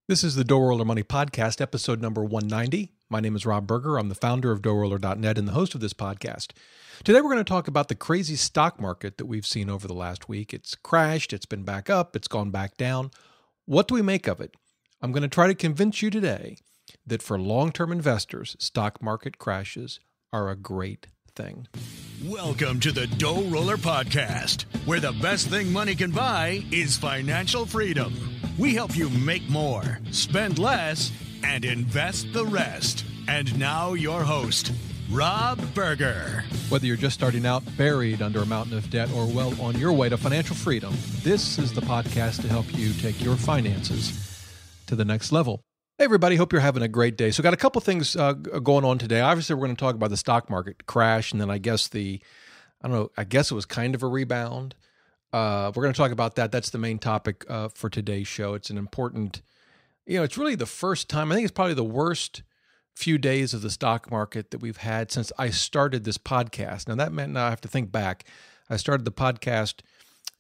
This is the DoughRoller Money Podcast, episode number 190. My name is Rob Berger. I'm the founder of DoughRoller.net and the host of this podcast. Today we're going to talk about the crazy stock market that we've seen over the last week. It's crashed, it's been back up, it's gone back down. What do we make of it? I'm going to try to convince you today that for long-term investors, stock market crashes are a great thing. Welcome to the DoughRoller Podcast, where the best thing money can buy is financial freedom. We help you make more, spend less, and invest the rest. And now your host, Rob Berger. Whether you're just starting out, buried under a mountain of debt, or well on your way to financial freedom, this is the podcast to help you take your finances to the next level. Hey, everybody. Hope you're having a great day. So got a couple things going on today. Obviously, we're going to talk about the stock market crash, and then I guess it was kind of a rebound. We're going to talk about that. That's the main topic for today's show. It's an important, it's really the first time, I think it's probably the worst few days of the stock market that we've had since I started this podcast. Now, that meant now I have to think back. I started the podcast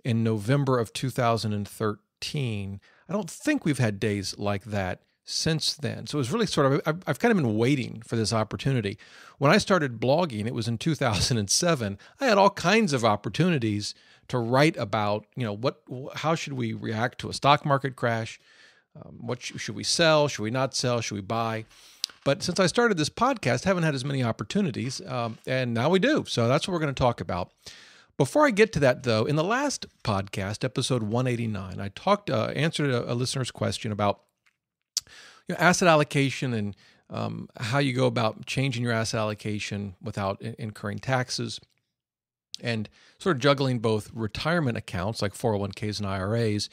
in November of 2013. I don't think we've had days like that since then. So it was really I've kind of been waiting for this opportunity. When I started blogging, it was in 2007. I had all kinds of opportunities to write about, how should we react to a stock market crash? What should we sell? Should we not sell? Should we buy? But since I started this podcast, I haven't had as many opportunities, and now we do. So that's what we're going to talk about. Before I get to that, though, in the last podcast, episode 189, I answered a listener's question about asset allocation and how you go about changing your asset allocation without incurring taxes, and sort of juggling both retirement accounts like 401ks and IRAs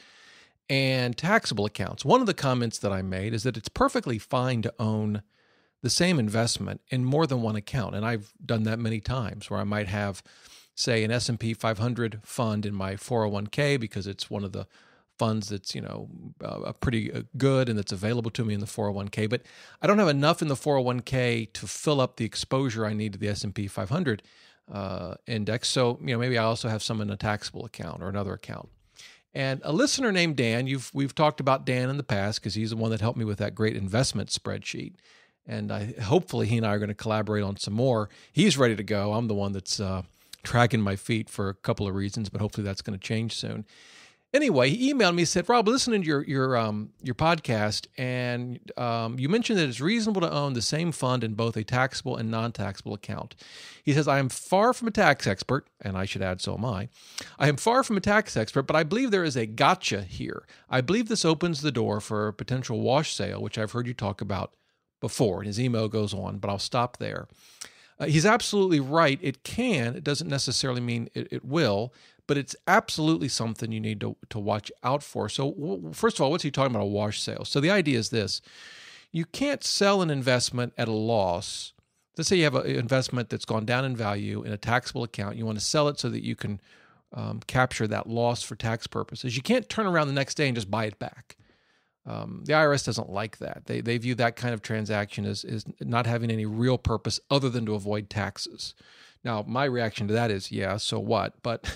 and taxable accounts. One of the comments that I made is that it's perfectly fine to own the same investment in more than one account. And I've done that many times where I might have, say, an S&P 500 fund in my 401k because it's one of the funds that's, pretty good and that's available to me in the 401k. But I don't have enough in the 401k to fill up the exposure I need to the S&P 500 index. So, maybe I also have some in a taxable account or another account. And a listener named Dan, we've talked about Dan in the past because he's the one that helped me with that great investment spreadsheet. And hopefully he and I are going to collaborate on some more. He's ready to go. I'm the one that's dragging my feet for a couple of reasons, but hopefully that's going to change soon. Anyway, he emailed me, said, Rob, listening to your podcast, and you mentioned that it's reasonable to own the same fund in both a taxable and non-taxable account. He says, I am far from a tax expert, and I should add, so am I. I am far from a tax expert, but I believe there is a gotcha here. I believe this opens the door for a potential wash sale, which I've heard you talk about before. And his email goes on, but I'll stop there. He's absolutely right. It can. It doesn't necessarily mean it will. But it's absolutely something you need to watch out for. So first of all, what's he talking about, a wash sale? So the idea is this. You can't sell an investment at a loss. Let's say you have an investment that's gone down in value in a taxable account. You want to sell it so that you can capture that loss for tax purposes. You can't turn around the next day and just buy it back. The IRS doesn't like that. They view that kind of transaction as not having any real purpose other than to avoid taxes. Now, my reaction to that is, yeah, so what? But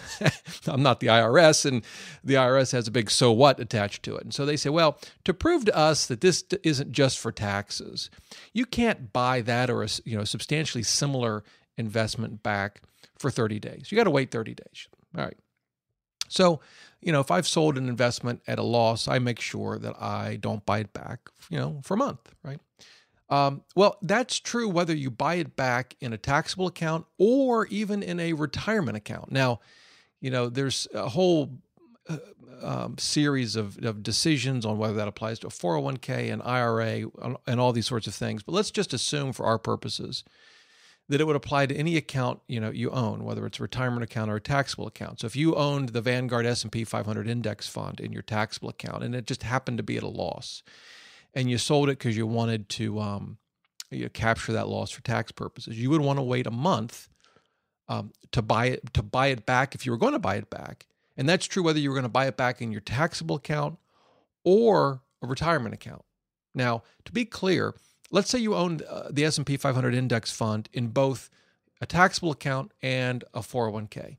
I'm not the IRS, and the IRS has a big so what attached to it. And so they say, well, to prove to us that this isn't just for taxes, you can't buy that or a substantially similar investment back for 30 days. You got to wait 30 days. All right. So, if I've sold an investment at a loss, I make sure that I don't buy it back, for a month, right? Well, that's true whether you buy it back in a taxable account or even in a retirement account. Now, there's a whole series of decisions on whether that applies to a 401k, an IRA, and all these sorts of things. But let's just assume for our purposes that it would apply to any account you own, whether it's a retirement account or a taxable account. So if you owned the Vanguard S&P 500 index fund in your taxable account and it just happened to be at a loss, and you sold it because you wanted to capture that loss for tax purposes, you would want to wait a month to buy it back if you were going to buy it back. And that's true whether you were going to buy it back in your taxable account or a retirement account. Now, to be clear, let's say you owned the S&P 500 index fund in both a taxable account and a 401k.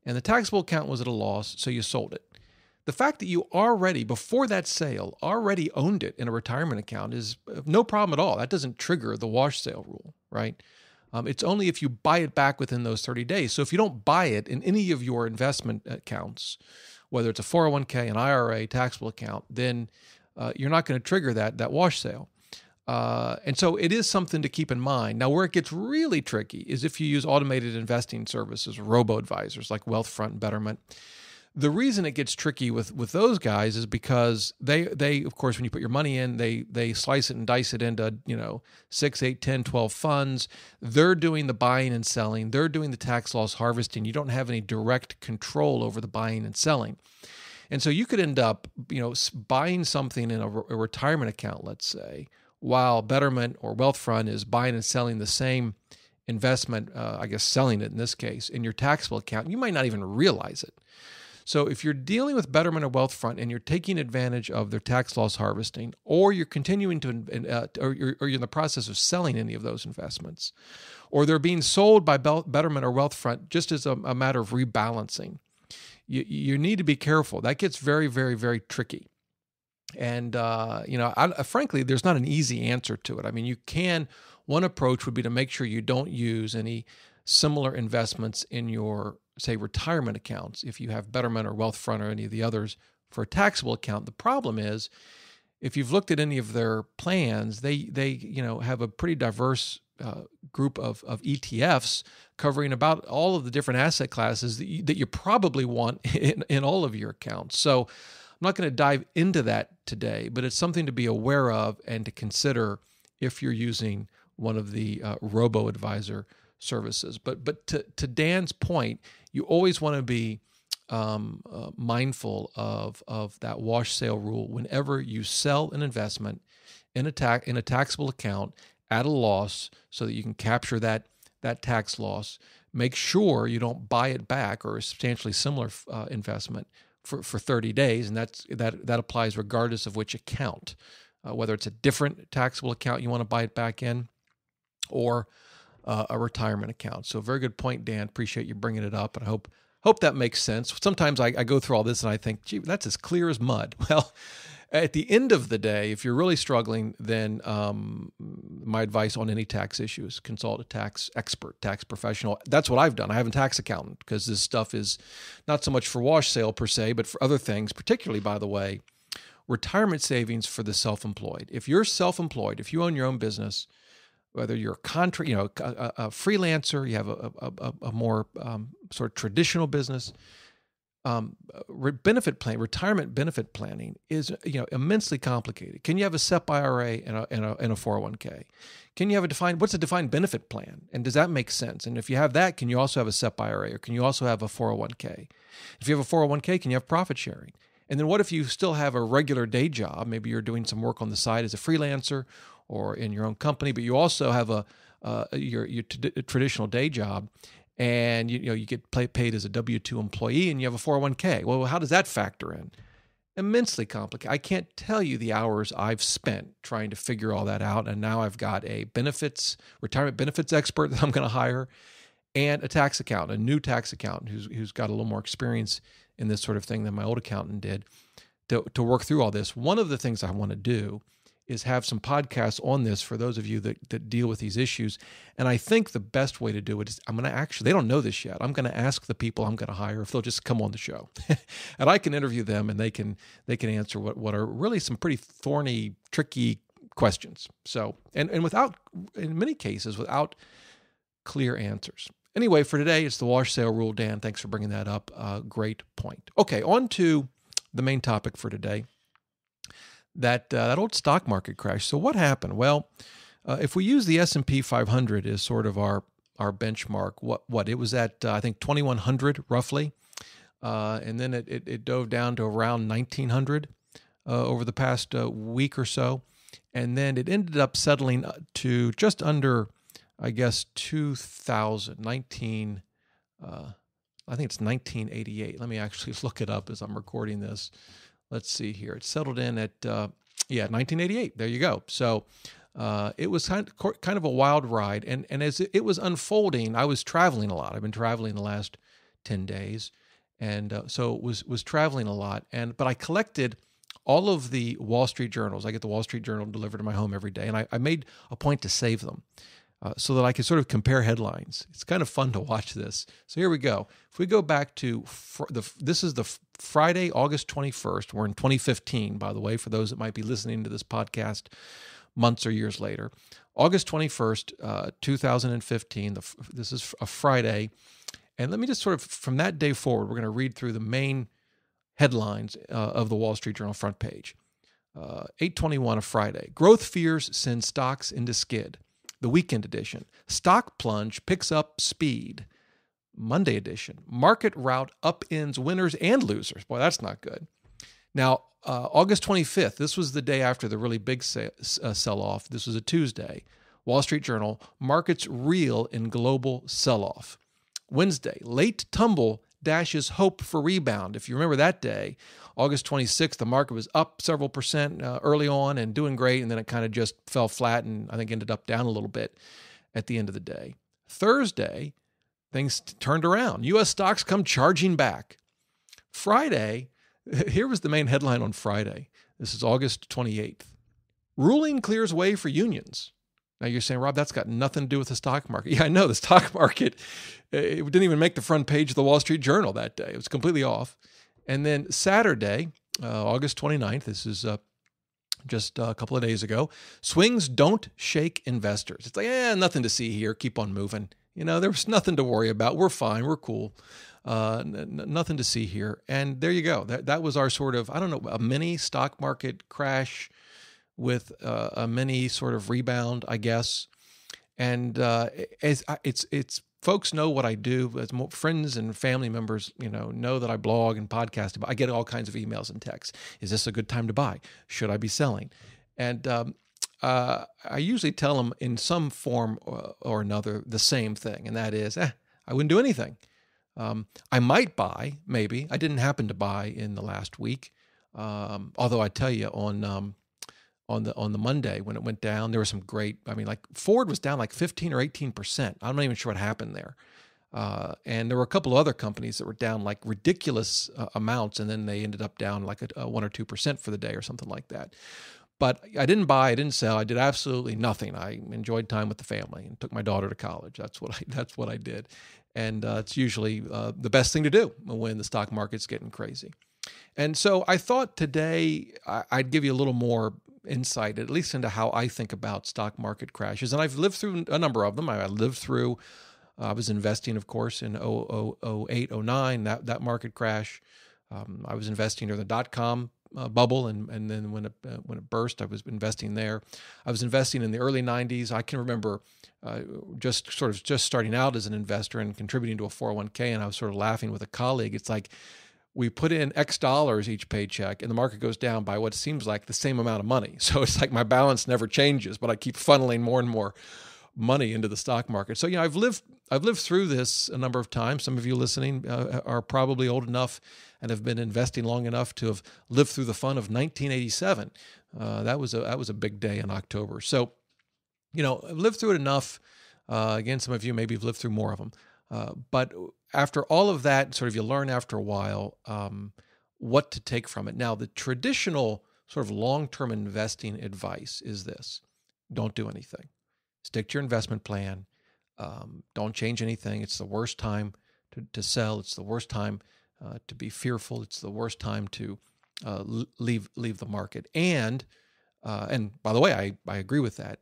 And the taxable account was at a loss, so you sold it. the fact that you already, before that sale, already owned it in a retirement account is no problem at all. That doesn't trigger the wash sale rule, right? It's only if you buy it back within those 30 days. So if you don't buy it in any of your investment accounts, whether it's a 401k, an IRA, taxable account, then you're not going to trigger that wash sale. And so it is something to keep in mind. Now, where it gets really tricky is if you use automated investing services, robo-advisors like Wealthfront and Betterment. The reason it gets tricky with those guys is because they of course, when you put your money in, they slice it and dice it into 6, 8, 10, 12 funds. They're doing the buying and selling. They're doing the tax loss harvesting. You don't have any direct control over the buying and selling. And so you could end up buying something in a retirement account, let's say, while Betterment or Wealthfront is buying and selling the same investment, selling it in this case, in your taxable account. You might not even realize it. So if you're dealing with Betterment or Wealthfront and you're taking advantage of their tax loss harvesting, or you're continuing to, or you're in the process of selling any of those investments, or they're being sold by Betterment or Wealthfront just as a matter of rebalancing, you need to be careful. That gets very, very, very tricky. And, frankly, there's not an easy answer to it. I mean, one approach would be to make sure you don't use any similar investments in your, say, retirement accounts. If you have Betterment or Wealthfront or any of the others for a taxable account, the problem is if you've looked at any of their plans, they have a pretty diverse group of ETFs covering about all of the different asset classes that you probably want in all of your accounts. So I'm not going to dive into that today, but it's something to be aware of and to consider if you're using one of the robo-advisor services. But to Dan's point, you always want to be mindful of that wash sale rule whenever you sell an investment in a taxable account at a loss, so that you can capture that tax loss. Make sure you don't buy it back or a substantially similar investment for 30 days, and that applies regardless of which account, whether it's a different taxable account you want to buy it back in, or a retirement account. So very good point, Dan. Appreciate you bringing it up, and I hope that makes sense. Sometimes I go through all this and I think, gee, that's as clear as mud. Well, at the end of the day, if you're really struggling, then my advice on any tax issues, consult a tax expert, tax professional. That's what I've done. I have a tax accountant because this stuff is not so much for wash sale per se, but for other things, particularly, by the way, retirement savings for the self-employed. If you're self-employed, if you own your own business, whether you're a freelancer, you have a more sort of traditional business, retirement benefit planning is immensely complicated. Can you have a SEP IRA and a 401k? Can you have what's a defined benefit plan? And does that make sense? And if you have that, can you also have a SEP IRA, or can you also have a 401k? If you have a 401k, can you have profit sharing? And then what if you still have a regular day job? Maybe you're doing some work on the side as a freelancer or in your own company, but you also have your traditional day job, and you get paid as a W-2 employee, and you have a 401k. Well, how does that factor in? Immensely complicated. I can't tell you the hours I've spent trying to figure all that out, and now I've got a retirement benefits expert that I'm going to hire, and a tax accountant, a new tax accountant who's got a little more experience in this sort of thing than my old accountant did to work through all this. One of the things I want to do is have some podcasts on this for those of you that deal with these issues. And I think the best way to do it is I'm going to they don't know this yet. I'm going to ask the people I'm going to hire if they'll just come on the show. And I can interview them, and they can answer what are really some pretty thorny, tricky questions. So, and without, in many cases, without clear answers. Anyway, for today, it's the wash sale rule. Dan, thanks for bringing that up. Great point. Okay, on to the main topic for today. That old stock market crash. So what happened? Well, if we use the S&P 500 as sort of our benchmark, what it was at, I think 2,100 roughly, and then it dove down to around 1,900 over the past week or so, and then it ended up settling to just under, I guess, 2,000, I think it's 1988. Let me actually look it up as I'm recording this. Let's see here. It settled in at 1988. There you go. So it was kind of a wild ride. And as it was unfolding, I was traveling a lot. I've been traveling the last 10 days. and so was traveling a lot. But I collected all of the Wall Street journals. I get the Wall Street Journal delivered to my home every day, and I made a point to save them so that I could sort of compare headlines. It's kind of fun to watch this. So here we go. If we go back to this is the Friday, August 21st. We're in 2015, by the way, for those that might be listening to this podcast months or years later. August 21st, 2015. This is a Friday. And let me just sort of, from that day forward, we're going to read through the main headlines of the Wall Street Journal front page. 8/21, a Friday. Growth fears send stocks into skid. The weekend edition. Stock plunge picks up speed. Monday edition. Market rout upends winners and losers. Boy, that's not good. Now, August 25th, this was the day after the really big sell-off. This was a Tuesday. Wall Street Journal. Markets reel in global sell-off. Wednesday, late tumble dashes hope for rebound. If you remember that day, August 26th, the market was up several percent early on and doing great, and then it kind of just fell flat and I think ended up down a little bit at the end of the day. Thursday, things turned around. U.S. stocks come charging back. Friday, here was the main headline on Friday. This is August 28th. Ruling clears way for unions. Now you're saying, Rob, that's got nothing to do with the stock market. Yeah, I know. The stock market, it didn't even make the front page of the Wall Street Journal that day. It was completely off. And then Saturday, August 29th, this is just a couple of days ago, swings don't shake investors. It's like, nothing to see here. Keep on moving. There was nothing to worry about. We're fine. We're cool. Nothing to see here. And there you go. That was our sort of, a mini stock market crash with a mini sort of rebound, I guess. And it's folks know what I do. As friends and family members, know that I blog and podcast about. I get all kinds of emails and texts. Is this a good time to buy? Should I be selling? And I usually tell them in some form or another the same thing, and that is, I wouldn't do anything. I might buy, maybe. I didn't happen to buy in the last week, although I tell you on the Monday when it went down, there was some great, like Ford was down like 15 or 18%. I'm not even sure what happened there. And there were a couple of other companies that were down like ridiculous amounts, and then they ended up down like a 1 or 2% for the day or something like that. But I didn't buy, I didn't sell, I did absolutely nothing. I enjoyed time with the family and took my daughter to college. That's what I did. And it's usually the best thing to do when the stock market's getting crazy. And so I thought today I'd give you a little more insight, at least into how I think about stock market crashes. And I've lived through a number of them. I was investing, of course, in 2008, 2009, that market crash. I was investing during the dot-com bubble, and then when it burst, I was investing there. I was investing in the early 90s. I can remember just starting out as an investor and contributing to a 401k, and I was sort of laughing with a colleague. It's like, we put in X dollars each paycheck, and the market goes down by what seems like the same amount of money. So it's like my balance never changes, but I keep funneling more and more money into the stock market. So I've lived through this a number of times. Some of you listening are probably old enough and have been investing long enough to have lived through the fun of 1987. That was a big day in October. So I've lived through it enough. Again, some of you maybe have lived through more of them. But after all of that, sort of you learn after a while what to take from it. Now, the traditional sort of long-term investing advice is this: don't do anything. Stick to your investment plan. Don't change anything. It's the worst time to sell. It's the worst time to be fearful. It's the worst time to leave the market. And by the way, I agree with that.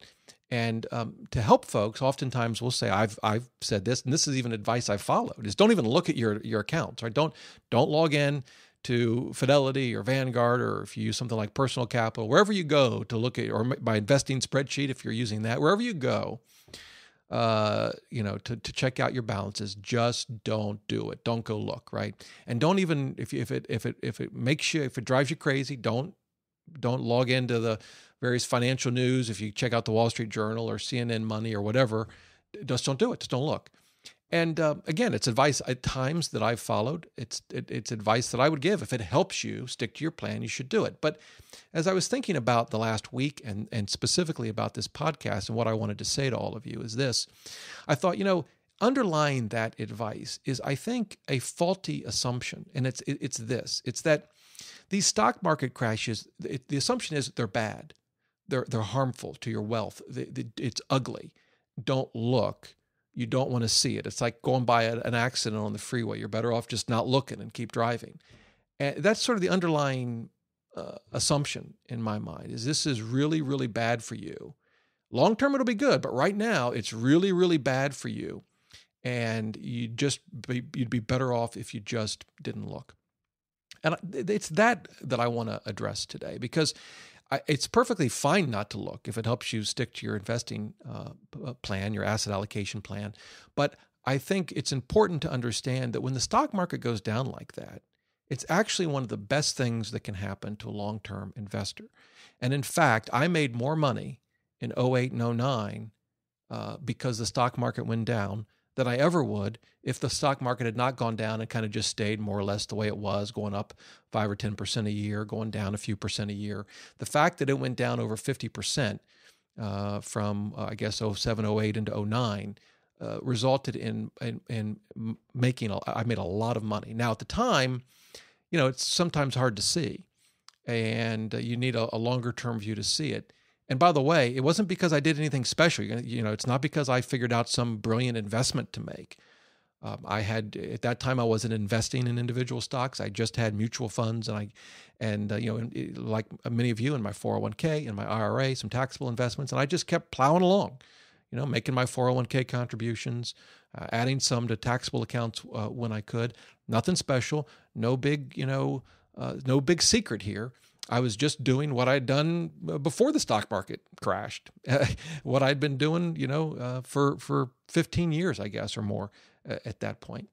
And to help folks, oftentimes we'll say, I've said this, and this is even advice I followed, is don't even look at your accounts, right? Don't log in to Fidelity or Vanguard, or if you use something like Personal Capital, wherever you go to look at, or my investing spreadsheet, if you're using that, wherever you go, to check out your balances, just don't do it. Don't go look, right? And don't even, if it drives you crazy, don't log into the various financial news. If you check out the Wall Street Journal or CNN Money or whatever, just don't do it. Just don't look. And again, it's advice at times that I've followed. It's advice that I would give. If it helps you stick to your plan, you should do it. But as I was thinking about the last week and specifically about this podcast and what I wanted to say to all of you is this: I thought, underlying that advice is, I think, a faulty assumption. And it's this. It's that these stock market crashes, the assumption is they're bad. They're harmful to your wealth. It's ugly. Don't look. You don't want to see it. It's like going by an accident on the freeway. You're better off just not looking and keep driving. And that's sort of the underlying assumption in my mind, is this is really, really bad for you. Long term, it'll be good, but right now it's really, really bad for you. And you'd be better off if you just didn't look. And it's that I want to address today, because it's perfectly fine not to look if it helps you stick to your investing plan, your asset allocation plan. But I think it's important to understand that when the stock market goes down like that, it's actually one of the best things that can happen to a long-term investor. And in fact, I made more money in 08 and 09 because the stock market went down than I ever would if the stock market had not gone down and kind of just stayed more or less the way it was, going up 5 or 10% a year, going down a few percent a year. The fact that it went down over 50% from, I guess, 07, 08 into 09 resulted in making, I made a lot of money. Now, at the time, it's sometimes hard to see, and you need a longer term view to see it. And by the way, it wasn't because I did anything special. It's not because I figured out some brilliant investment to make. At that time, I wasn't investing in individual stocks. I just had mutual funds, and like many of you, in my 401k and my IRA, some taxable investments, and I just kept plowing along, making my 401k contributions, adding some to taxable accounts when I could. Nothing special, no big secret here. I was just doing what I'd done before the stock market crashed, what I'd been doing, for 15 years, I guess, or more at that point.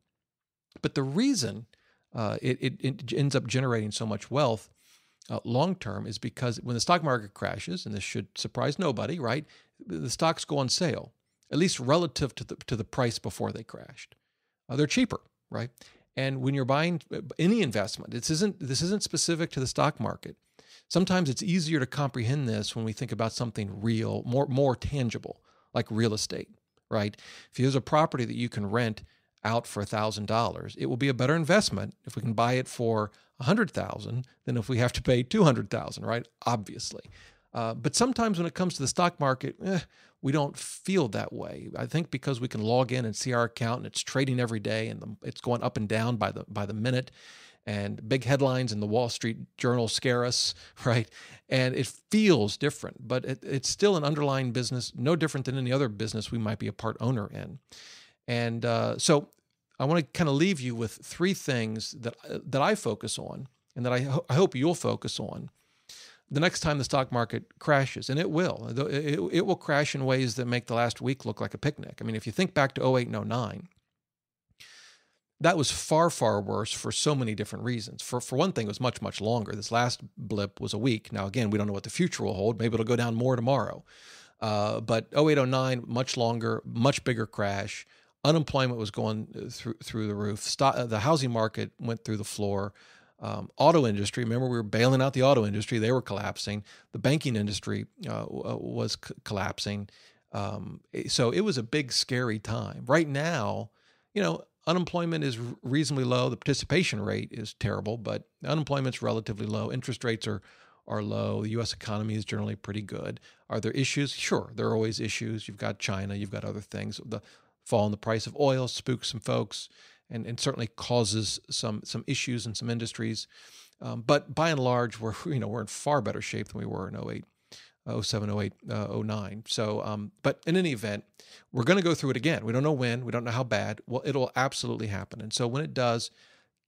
But the reason it ends up generating so much wealth long-term is because when the stock market crashes, and this should surprise nobody, right? The stocks go on sale, at least relative to the price before they crashed. They're cheaper, right? And when you're buying any investment, this isn't specific to the stock market. Sometimes it's easier to comprehend this when we think about something real, more tangible, like real estate, right? If there's a property that you can rent out for $1,000, it will be a better investment if we can buy it for $100,000 than if we have to pay $200,000, right? Obviously. But sometimes when it comes to the stock market, we don't feel that way. I think because we can log in and see our account, and it's trading every day, and it's going up and down by the minute, and big headlines in the Wall Street Journal scare us, right? And it feels different, but it's still an underlying business, no different than any other business we might be a part owner in. And so I want to kind of leave you with three things that I focus on, and that I hope you'll focus on the next time the stock market crashes. And it will. It will crash in ways that make the last week look like a picnic. I mean, if you think back to 08 and 09, that was far, far worse for so many different reasons. For one thing, it was much, much longer. This last blip was a week. Now, again, we don't know what the future will hold. Maybe it'll go down more tomorrow. But 08, 09, much longer, much bigger crash. Unemployment was going through the roof. The housing market went through the floor. Auto industry, remember we were bailing out the auto industry. They were collapsing. The banking industry was collapsing. So it was a big, scary time. Right now, unemployment is reasonably low. The participation rate is terrible, but unemployment's relatively low. Interest rates are low. The U.S. economy is generally pretty good. Are there issues? Sure, there are always issues. You've got China. You've got other things. The fall in the price of oil spooks some folks, and certainly causes some issues in some industries. But by and large, we're in far better shape than we were in 08, 07, 08, 09. So, but in any event, we're going to go through it again. We don't know when. We don't know how bad. Well, it'll absolutely happen. And so when it does,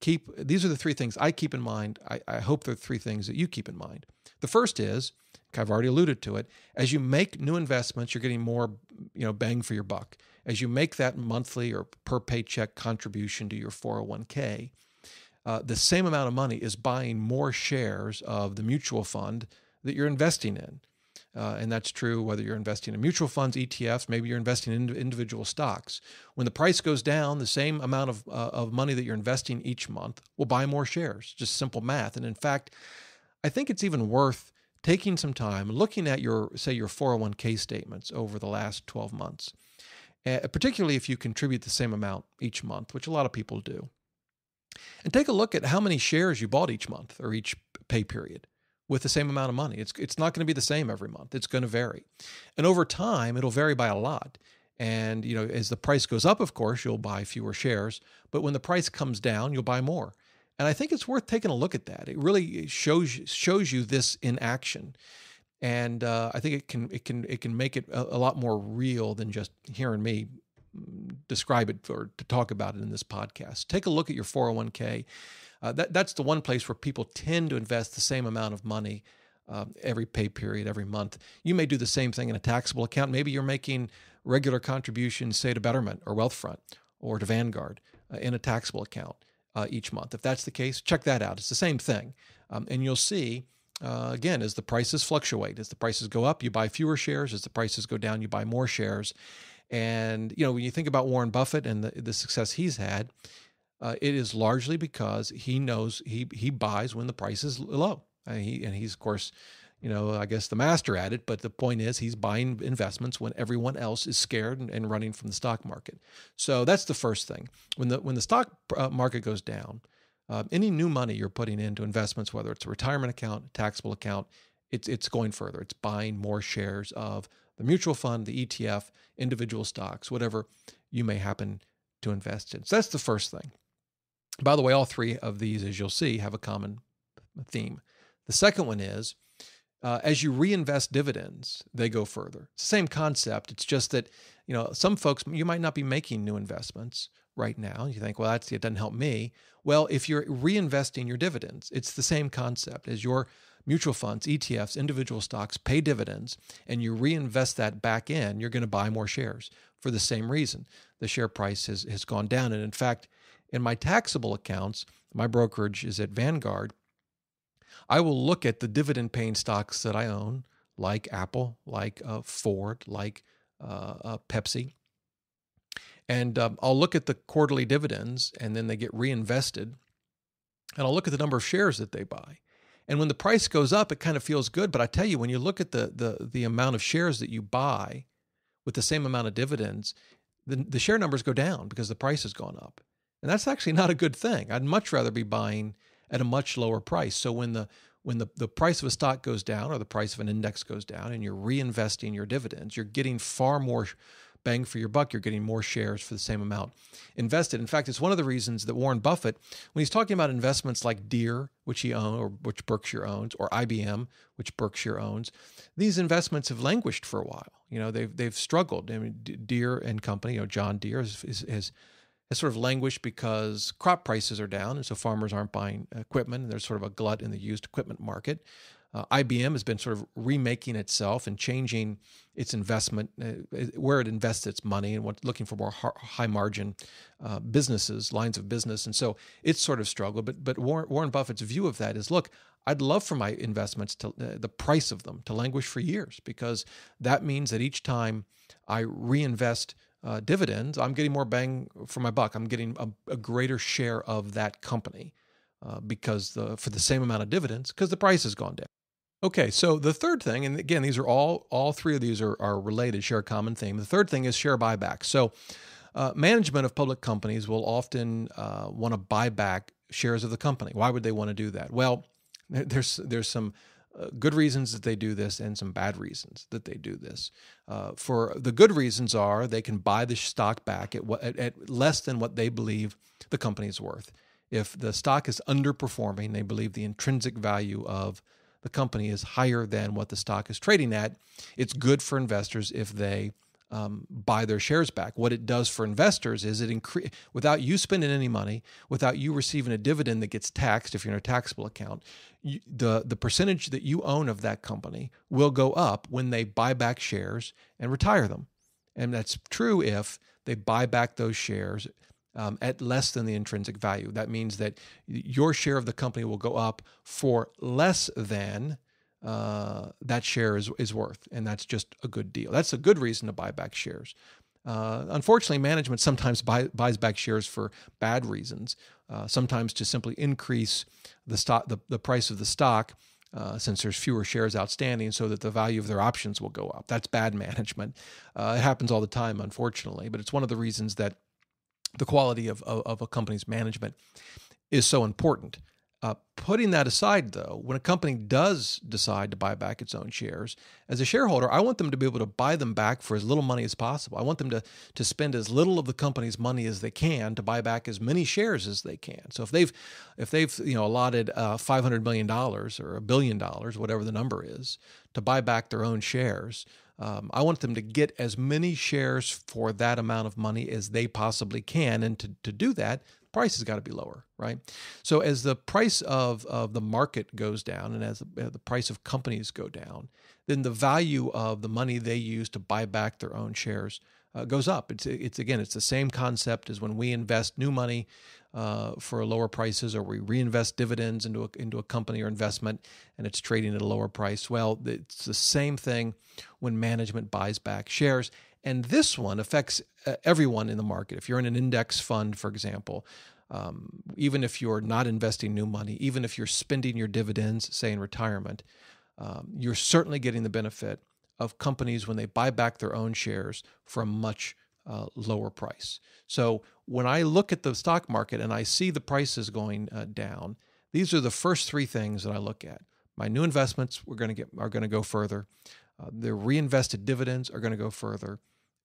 these are the three things I keep in mind. I hope they're three things that you keep in mind. The first is, I've already alluded to it, as you make new investments, you're getting more, bang for your buck. As you make that monthly or per paycheck contribution to your 401k, the same amount of money is buying more shares of the mutual fund that you're investing in. And that's true whether you're investing in mutual funds, ETFs, maybe you're investing in individual stocks. When the price goes down, the same amount of money that you're investing each month will buy more shares, just simple math. And in fact, I think it's even worth taking some time looking at your 401k statements over the last 12 months particularly if you contribute the same amount each month, which a lot of people do. And take a look at how many shares you bought each month or each pay period with the same amount of money. It's not going to be the same every month. It's going to vary. And over time, it'll vary by a lot. And, as the price goes up, of course, you'll buy fewer shares. But when the price comes down, you'll buy more. And I think it's worth taking a look at that. It really shows you this in action. And I think it can make it a lot more real than just hearing me describe it or to talk about it in this podcast. Take a look at your 401k. That's the one place where people tend to invest the same amount of money every pay period, every month. You may do the same thing in a taxable account. Maybe you're making regular contributions, say, to Betterment or Wealthfront or to Vanguard in a taxable account each month. If that's the case, check that out. It's the same thing. And you'll see, again, as the prices fluctuate, as the prices go up, you buy fewer shares. As the prices go down, you buy more shares. And, when you think about Warren Buffett and the success he's had, it is largely because he knows he buys when the price is low. He's, of course, I guess the master at it. But the point is he's buying investments when everyone else is scared and running from the stock market. So that's the first thing. When the stock market goes down, any new money you're putting into investments, whether it's a retirement account, a taxable account, it's going further. It's buying more shares of the mutual fund, the ETF, individual stocks, whatever you may happen to invest in. So that's the first thing. By the way, all three of these, as you'll see, have a common theme. The second one is, as you reinvest dividends, they go further. It's the same concept. It's just that, some folks, you might not be making new investments right now. You think, well, it doesn't help me. Well, if you're reinvesting your dividends, it's the same concept as your mutual funds, ETFs, individual stocks pay dividends, and you reinvest that back in, you're going to buy more shares for the same reason. The share price has gone down. And in fact, in my taxable accounts, my brokerage is at Vanguard. I will look at the dividend-paying stocks that I own, like Apple, like Ford, like Pepsi. And I'll look at the quarterly dividends, and then they get reinvested. And I'll look at the number of shares that they buy. And when the price goes up, it kind of feels good. But I tell you, when you look at the amount of shares that you buy with the same amount of dividends, the share numbers go down because the price has gone up. And that's actually not a good thing. I'd much rather be buying at a much lower price. So when the price of a stock goes down or the price of an index goes down and you're reinvesting your dividends, you're getting far more bang for your buck. You're getting more shares for the same amount invested. In fact, it's one of the reasons that Warren Buffett, when he's talking about investments like Deere, which he owns, or which Berkshire owns, or IBM, which Berkshire owns, these investments have languished for a while. They've struggled. I mean, Deere and Company, John Deere has sort of languished because crop prices are down, and so farmers aren't buying equipment, and there's sort of a glut in the used equipment market. IBM has been sort of remaking itself and changing its investment, where it invests its money, and looking for more high margin businesses, lines of business. And so it's sort of struggled. But Warren Buffett's view of that is, look, I'd love for my investments to the price of them to languish for years, because that means that each time I reinvest dividends, I'm getting more bang for my buck. I'm getting a greater share of that company because for the same amount of dividends, because the price has gone down. Okay, so the third thing, and again, these are all three of these are related, share a common theme. The third thing is share buyback. So management of public companies will often want to buy back shares of the company. Why would they want to do that? Well, there's some good reasons that they do this and some bad reasons that they do this. For the good reasons are they can buy the stock back at less than what they believe the company is worth. If the stock is underperforming, they believe the intrinsic value of the company is higher than what the stock is trading at, it's good for investors if they buy their shares back. What it does for investors is without you spending any money, without you receiving a dividend that gets taxed if you're in a taxable account, the percentage that you own of that company will go up when they buy back shares and retire them. And that's true if they buy back those shares at less than the intrinsic value. That means that your share of the company will go up for less than that share is worth, and that's just a good deal. That's a good reason to buy back shares. Unfortunately, management sometimes buys back shares for bad reasons, sometimes to simply increase the price of the stock since there's fewer shares outstanding, so that the value of their options will go up. That's bad management. It happens all the time, unfortunately, but it's one of the reasons that the quality of a company's management is so important. Putting that aside, though, when a company does decide to buy back its own shares, as a shareholder, I want them to be able to buy them back for as little money as possible. I want them to spend as little of the company's money as they can to buy back as many shares as they can. So if they've allotted $500 million or $1 billion, whatever the number is, to buy back their own shares, I want them to get as many shares for that amount of money as they possibly can, and to do that, price has got to be lower, right? So as the price of the market goes down, and as the price of companies go down, then the value of the money they use to buy back their own shares goes up. It's the same concept as when we invest new money for lower prices, or we reinvest dividends into a company or investment, and it's trading at a lower price. Well, it's the same thing when management buys back shares. And this one affects everyone in the market. If you're in an index fund, for example, even if you're not investing new money, even if you're spending your dividends, say in retirement, you're certainly getting the benefit of companies when they buy back their own shares for a much lower price. So when I look at the stock market and I see the prices going down, these are the first three things that I look at. My new investments are going to go further. The reinvested dividends are going to go further.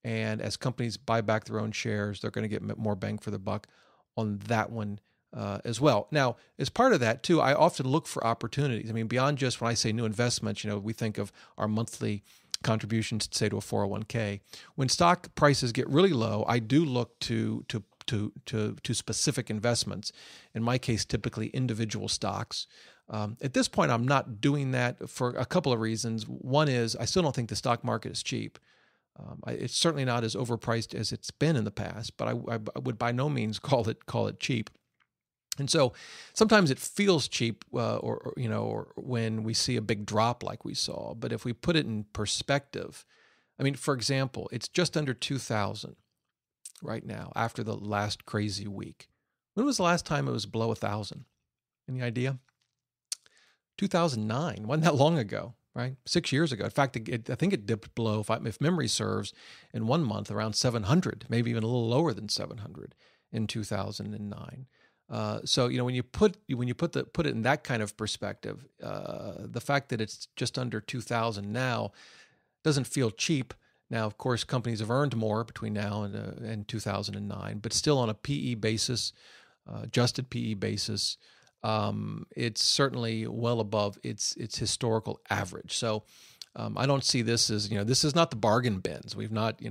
And as companies buy back their own shares, they're going to get more bang for their buck on that one as well. Now, as part of that, too, I often look for opportunities. I mean, beyond just when I say new investments, we think of our monthly contributions, say, to a 401k. When stock prices get really low, I do look to specific investments. In my case, typically individual stocks. At this point, I'm not doing that for a couple of reasons. One is I still don't think the stock market is cheap. It's certainly not as overpriced as it's been in the past, but I would by no means call it cheap. And so sometimes it feels cheap, or when we see a big drop like we saw. But if we put it in perspective, I mean, for example, it's just under 2,000 right now after the last crazy week. When was the last time it was below 1,000? Any idea? 2009. Wasn't that long ago, right? 6 years ago. In fact, I think it dipped below, if memory serves, in 1 month around 700, maybe even a little lower than 700 in 2009. So when you put it in that kind of perspective, the fact that it's just under 2,000 now doesn't feel cheap. Now, of course, companies have earned more between now and 2009, but still on a PE basis, adjusted PE basis, it's certainly well above its historical average. So I don't see this as this is not the bargain bins. We've not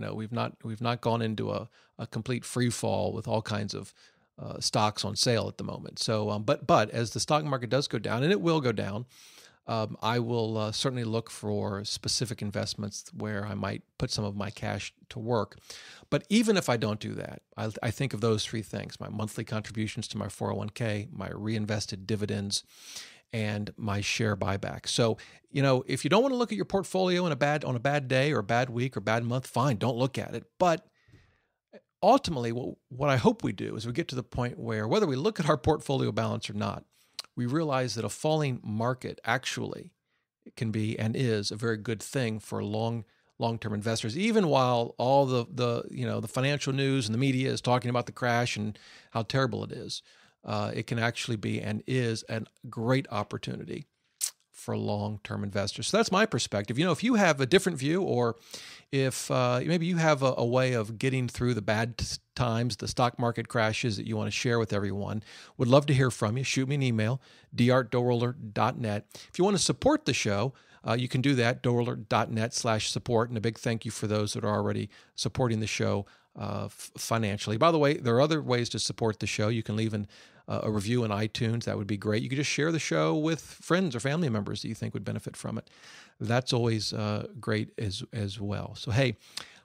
gone into a complete free fall with all kinds of stocks on sale at the moment. So, but as the stock market does go down, and it will go down, I will certainly look for specific investments where I might put some of my cash to work. But even if I don't do that, I think of those three things: my monthly contributions to my 401k, my reinvested dividends, and my share buyback. So, if you don't want to look at your portfolio on a bad day or a bad week or bad month, fine, don't look at it. But ultimately, what I hope we do is we get to the point where, whether we look at our portfolio balance or not, we realize that a falling market actually can be and is a very good thing for long-term investors. Even while all the financial news and the media is talking about the crash and how terrible it is, it can actually be and is a great opportunity for long-term investors. So that's my perspective. If you have a different view, or if maybe you have a way of getting through the bad times, the stock market crashes that you want to share with everyone, would love to hear from you. Shoot me an email, d@doughroller.net. If you want to support the show, you can do that, doughroller.net/support. And a big thank you for those that are already supporting the show financially. By the way, there are other ways to support the show. You can leave a review in iTunes. That would be great. You could just share the show with friends or family members that you think would benefit from it. That's always great as well. So, hey,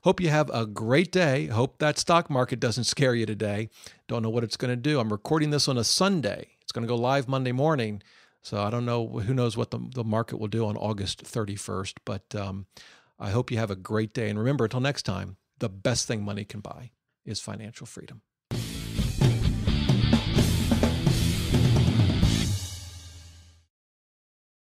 hope you have a great day. Hope that stock market doesn't scare you today. Don't know what it's going to do. I'm recording this on a Sunday. It's going to go live Monday morning. So I don't know. Who knows what the market will do on August 31st. But I hope you have a great day. And remember, until next time, the best thing money can buy is financial freedom.